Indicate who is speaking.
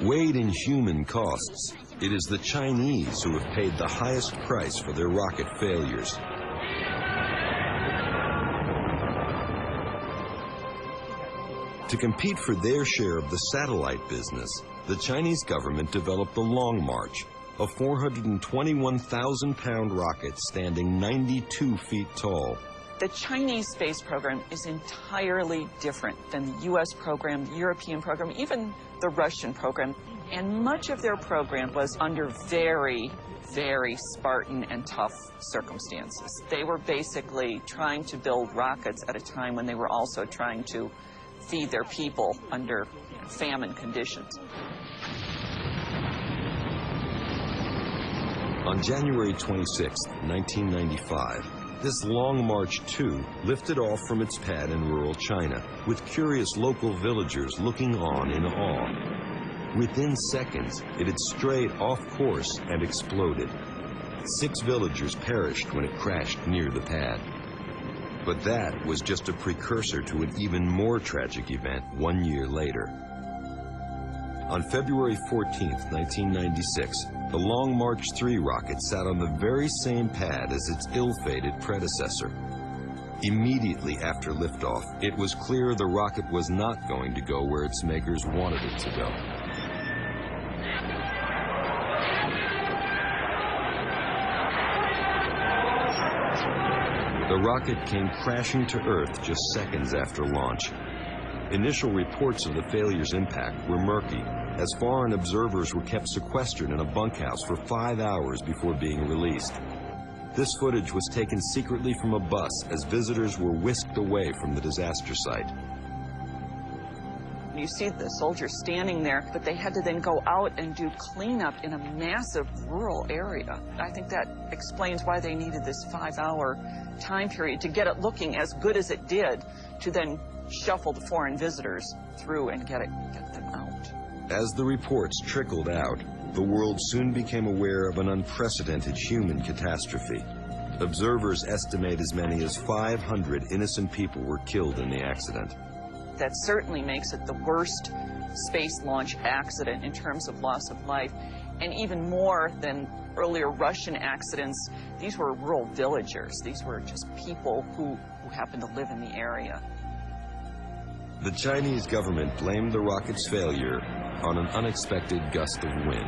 Speaker 1: Weighed in human costs, it is the Chinese who have paid the highest price for their rocket failures. To compete for their share of the satellite business, the Chinese government developed the Long March, a 421,000-pound rocket standing 92 feet tall.
Speaker 2: The Chinese space program is entirely different than the U.S. program, the European program, even the Russian program. And much of their program was under very, very Spartan and tough circumstances. They were basically trying to build rockets at a time when they were also trying to feed their people under famine conditions.
Speaker 1: On January 26, 1995, this Long March 2 lifted off from its pad in rural China, with curious local villagers looking on in awe. Within seconds, it had strayed off course and exploded. 6 villagers perished when it crashed near the pad. But that was just a precursor to an even more tragic event 1 year later. On February 14, 1996, the Long March 3 rocket sat on the very same pad as its ill-fated predecessor. Immediately after liftoff, it was clear the rocket was not going to go where its makers wanted it to go. The rocket came crashing to Earth just seconds after launch. Initial reports of the failure's impact were murky, as foreign observers were kept sequestered in a bunkhouse for 5 hours before being released. This footage was taken secretly from a bus as visitors were whisked away from the disaster site.
Speaker 2: You see the soldiers standing there, but they had to then go out and do cleanup in a massive rural area. I think that explains why they needed this 5-hour time period to get it looking as good as it did, to then shuffle the foreign visitors through and get them out.
Speaker 1: As the reports trickled out, the world soon became aware of an unprecedented human catastrophe. Observers estimate as many as 500 innocent people were killed in the accident.
Speaker 2: That certainly makes it the worst space launch accident in terms of loss of life. And even more than earlier Russian accidents, these were rural villagers. These were just people who happened to live in the area.
Speaker 1: The Chinese government blamed the rocket's failure on an unexpected gust of wind.